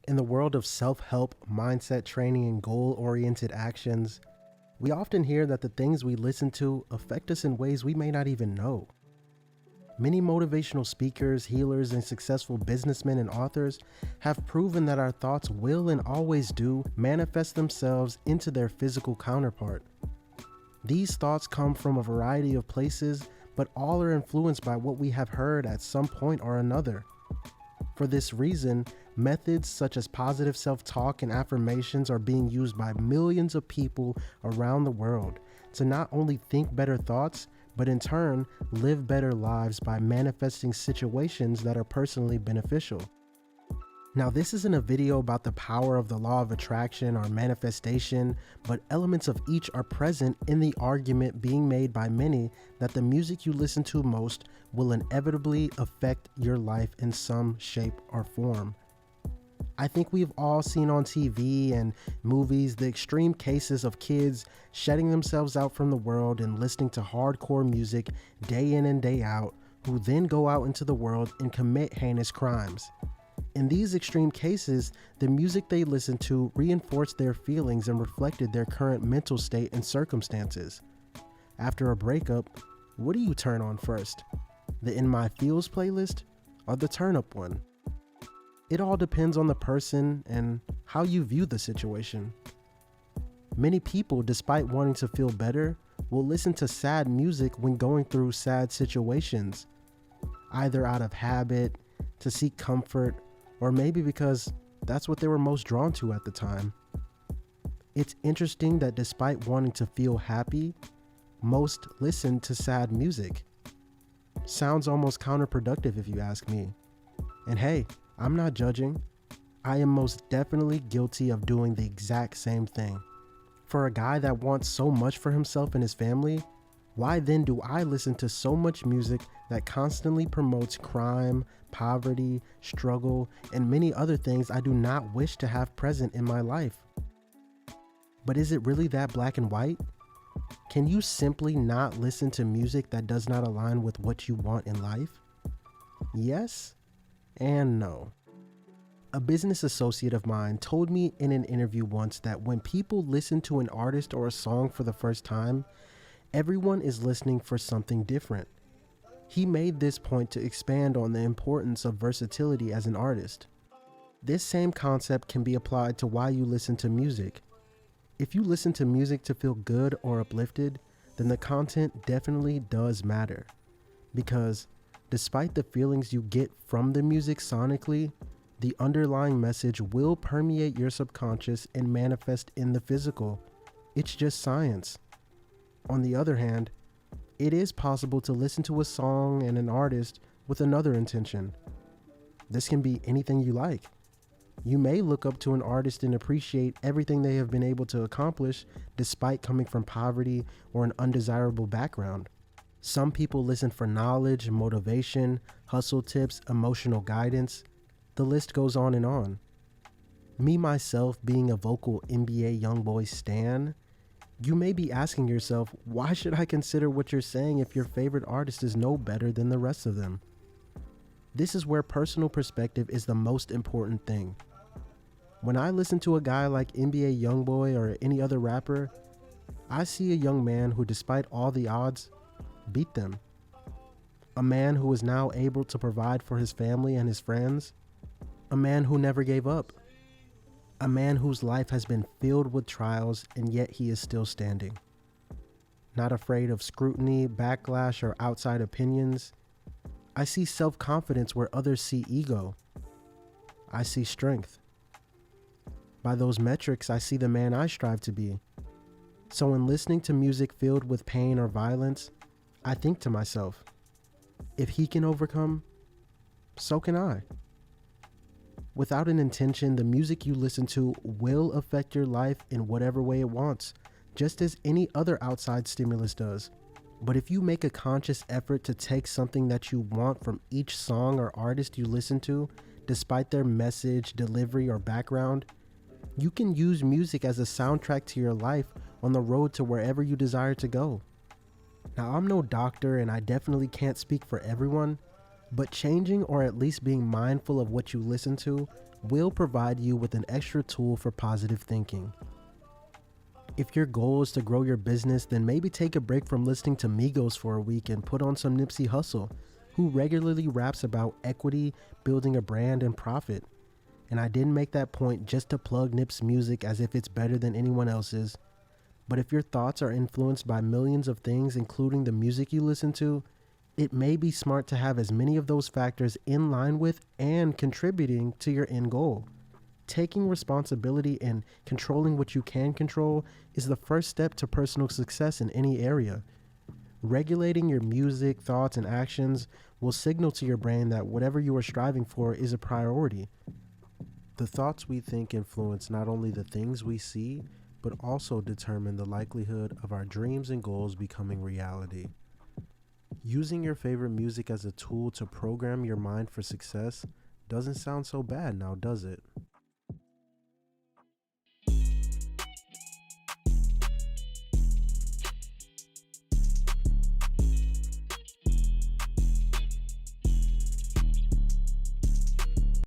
In the world of self-help, mindset training, and goal-oriented actions, we often hear that the things we listen to affect us in ways we may not even know. Many motivational speakers, healers, and successful businessmen and authors have proven that our thoughts will and always do manifest themselves into their physical counterpart. These thoughts come from a variety of places, but all are influenced by what we have heard at some point or another. For this reason, methods such as positive self-talk and affirmations are being used by millions of people around the world to not only think better thoughts, but in turn, live better lives by manifesting situations that are personally beneficial. Now, this isn't a video about the power of the law of attraction or manifestation, but elements of each are present in the argument being made by many that the music you listen to most will inevitably affect your life in some shape or form. I think we've all seen on TV and movies the extreme cases of kids shutting themselves out from the world and listening to hardcore music day in and day out, who then go out into the world and commit heinous crimes. In these extreme cases, the music they listened to reinforced their feelings and reflected their current mental state and circumstances. After a breakup, what do you turn on first? The In My Feels playlist or the turn up one? It all depends on the person and how you view the situation. Many people, despite wanting to feel better, will listen to sad music when going through sad situations, either out of habit, to seek comfort, or maybe because that's what they were most drawn to at the time. It's interesting that despite wanting to feel happy, most listen to sad music. Sounds almost counterproductive if you ask me. And hey, I'm not judging. I am most definitely guilty of doing the exact same thing. For a guy that wants so much for himself and his family, why then do I listen to so much music that constantly promotes crime, poverty, struggle, and many other things I do not wish to have present in my life? But is it really that black and white? Can you simply not listen to music that does not align with what you want in life? Yes and no. A business associate of mine told me in an interview once that when people listen to an artist or a song for the first time, everyone is listening for something different. He made this point to expand on the importance of versatility as an artist. This same concept can be applied to why you listen to music. If you listen to music to feel good or uplifted, then the content definitely does matter. Because despite the feelings you get from the music sonically, the underlying message will permeate your subconscious and manifest in the physical. It's just science. On the other hand, it is possible to listen to a song and an artist with another intention. This can be anything you like. You may look up to an artist and appreciate everything they have been able to accomplish despite coming from poverty or an undesirable background. Some people listen for knowledge, motivation, hustle tips, emotional guidance. The list goes on and on. Me, myself, being a vocal NBA YoungBoy stan, you may be asking yourself, why should I consider what you're saying if your favorite artist is no better than the rest of them? This is where personal perspective is the most important thing. When I listen to a guy like NBA YoungBoy or any other rapper, I see a young man who, despite all the odds, beat them. A man who is now able to provide for his family and his friends. A man who never gave up. A man whose life has been filled with trials and yet he is still standing. Not afraid of scrutiny, backlash, or outside opinions. I see self-confidence where others see ego. I see strength. By those metrics, I see the man I strive to be. So in listening to music filled with pain or violence, I think to myself, if he can overcome, so can I. Without an intention, the music you listen to will affect your life in whatever way it wants, just as any other outside stimulus does. But if you make a conscious effort to take something that you want from each song or artist you listen to, despite their message, delivery, or background, you can use music as a soundtrack to your life on the road to wherever you desire to go. Now, I'm no doctor and I definitely can't speak for everyone, but changing or at least being mindful of what you listen to will provide you with an extra tool for positive thinking. If your goal is to grow your business, then maybe take a break from listening to Migos for a week and put on some Nipsey Hussle, who regularly raps about equity, building a brand, and profit. And I didn't make that point just to plug Nip's music as if it's better than anyone else's. But if your thoughts are influenced by millions of things, including the music you listen to, it may be smart to have as many of those factors in line with and contributing to your end goal. Taking responsibility and controlling what you can control is the first step to personal success in any area. Regulating your music, thoughts, and actions will signal to your brain that whatever you are striving for is a priority. The thoughts we think influence not only the things we see, but also determine the likelihood of our dreams and goals becoming reality. Using your favorite music as a tool to program your mind for success doesn't sound so bad now, does it?